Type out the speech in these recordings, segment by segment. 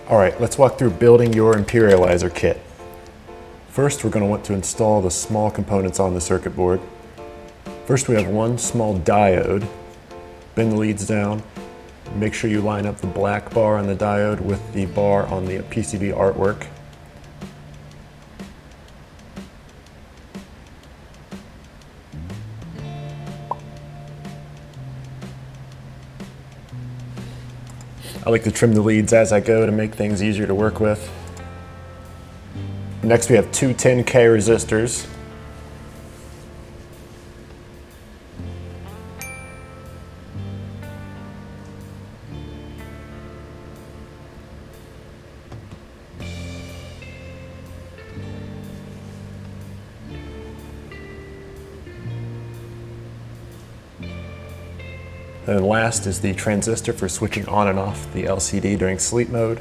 Alright, let's walk through building your Imperializer kit. First, we're going to want to install the small components on the circuit board. First, we have one small diode. Bend the leads down. Make sure you line up the black bar on the diode with the bar on the PCB artwork. I like to trim the leads as I go to make things easier to work with. Next, we have two 10K resistors. And then last is the transistor for switching on and off the LCD during sleep mode.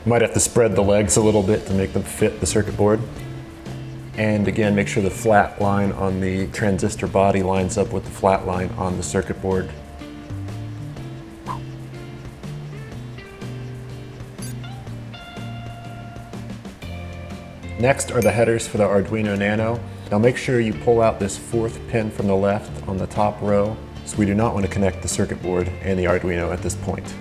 You might have to spread the legs a little bit to make them fit the circuit board. And again, make sure the flat line on the transistor body lines up with the flat line on the circuit board. Next are the headers for the Arduino Nano. Now make sure you pull out this fourth pin from the left on the top row, so we do not want to connect the circuit board and the Arduino at this point.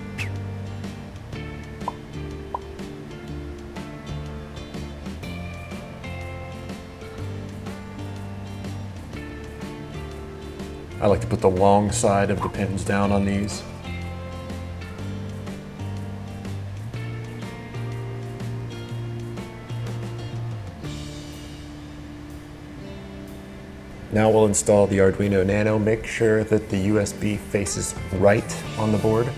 I like to put the long side of the pins down on these. Now we'll install the Arduino Nano. Make sure that the USB faces right on the board.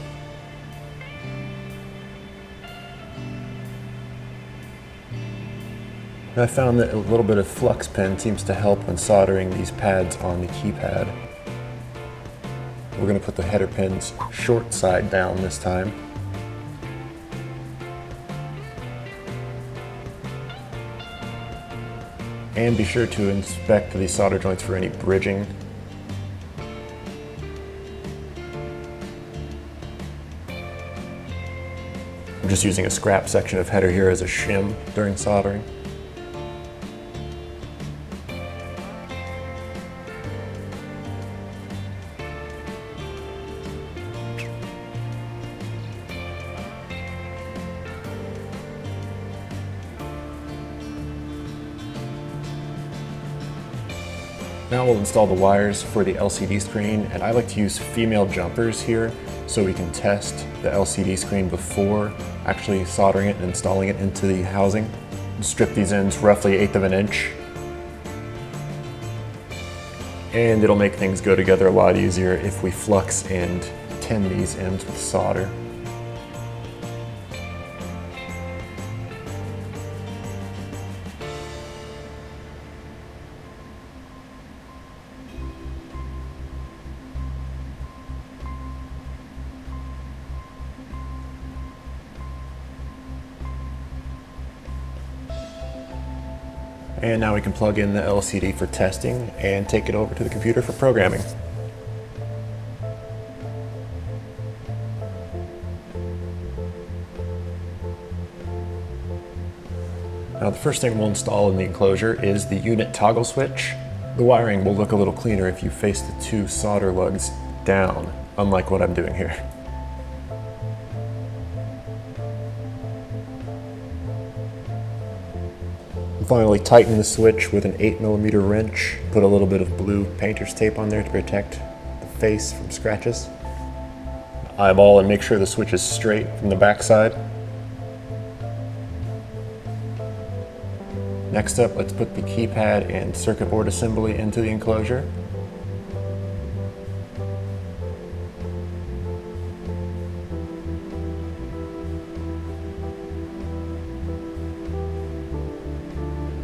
And I found that a little bit of flux pen seems to help when soldering these pads on the keypad. We're going to put the header pins short side down this time. And be sure to inspect the solder joints for any bridging. I'm just using a scrap section of header here as a shim during soldering. Now we'll install the wires for the LCD screen, and I like to use female jumpers here so we can test the LCD screen before actually soldering it and installing it into the housing. Strip these ends roughly 1/8 of an inch, and it'll make things go together a lot easier if we flux and tin these ends with solder. And now we can plug in the LCD for testing and take it over to the computer for programming. Now the first thing we'll install in the enclosure is the unit toggle switch. The wiring will look a little cleaner if you face the two solder lugs down, unlike what I'm doing here. Finally, tighten the switch with an 8mm wrench. Put a little bit of blue painter's tape on there to protect the face from scratches. Eyeball and make sure the switch is straight from the back side. Next up, let's put the keypad and circuit board assembly into the enclosure.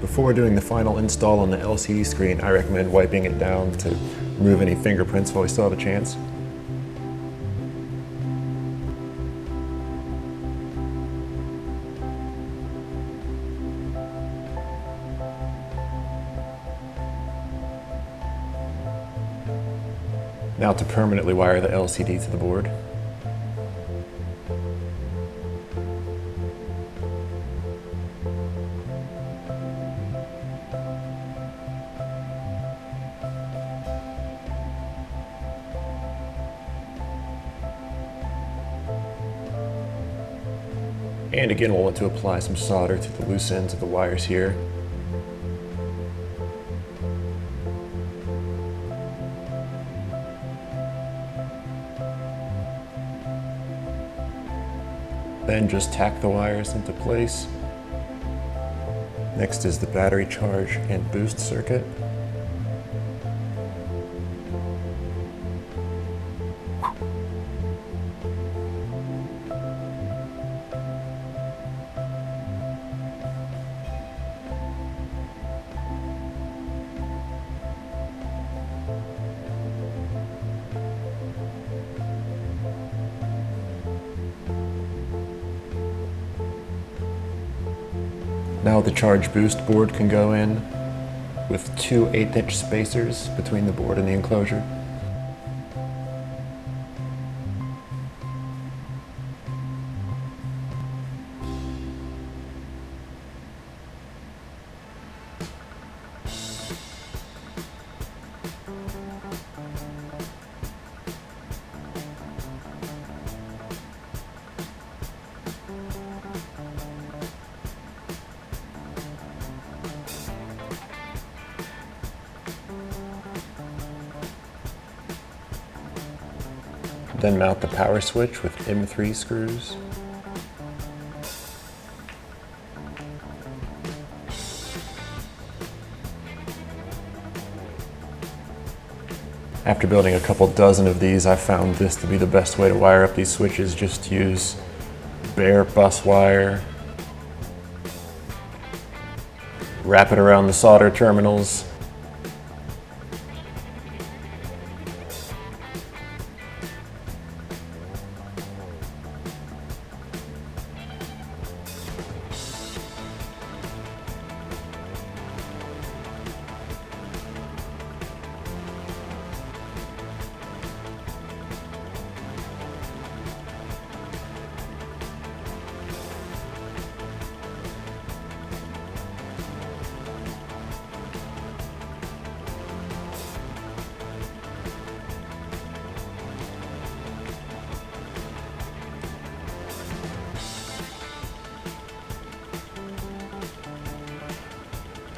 Before doing the final install on the LCD screen, I recommend wiping it down to remove any fingerprints while we still have a chance. Now to permanently wire the LCD to the board. And again, we'll want to apply some solder to the loose ends of the wires here. Then just tack the wires into place. Next is the battery charge and boost circuit. Now the charge boost board can go in with two 1/8" spacers between the board and the enclosure. Then mount the power switch with M3 screws. After building a couple dozen of these, I found this to be the best way to wire up these switches. Just use bare bus wire, wrap it around the solder terminals,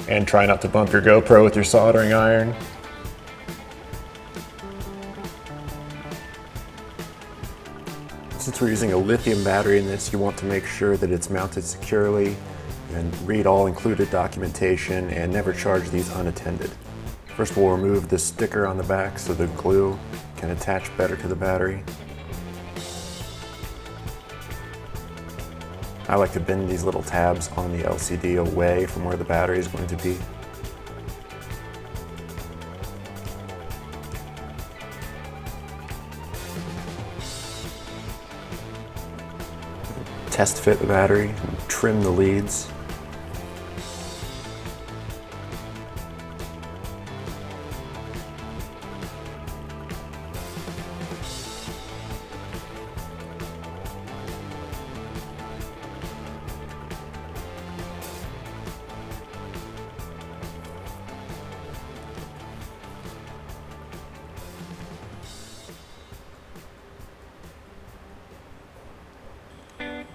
and try not to bump your GoPro with your soldering iron. Since we're using a lithium battery in this, you want to make sure that it's mounted securely and read all included documentation and never charge these unattended. First, we'll remove the sticker on the back so the glue can attach better to the battery. I like to bend these little tabs on the LCD away from where the battery is going to be. Test fit the battery and trim the leads.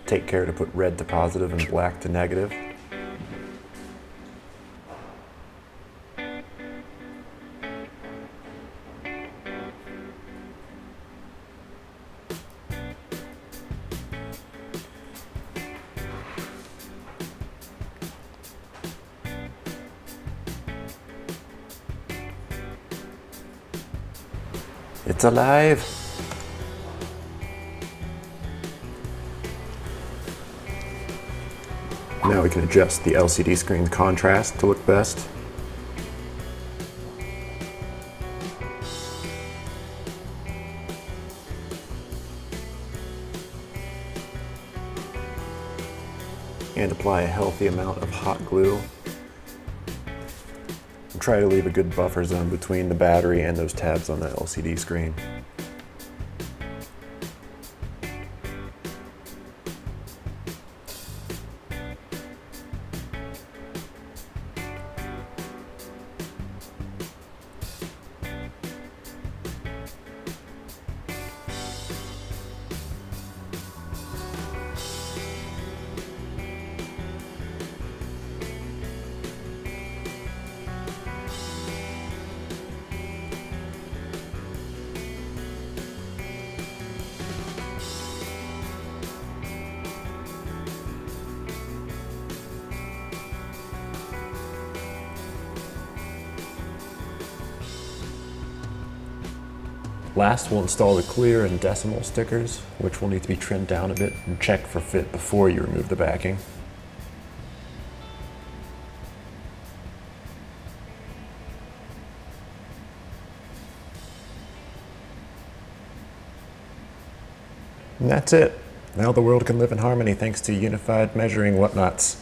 Take care to put red to positive and black to negative. It's alive! Now we can adjust the LCD screen contrast to look best. And apply a healthy amount of hot glue. And try to leave a good buffer zone between the battery and those tabs on the LCD screen. Last, we'll install the clear and decimal stickers, which will need to be trimmed down a bit and check for fit before you remove the backing. And that's it. Now the world can live in harmony thanks to unified measuring whatnots.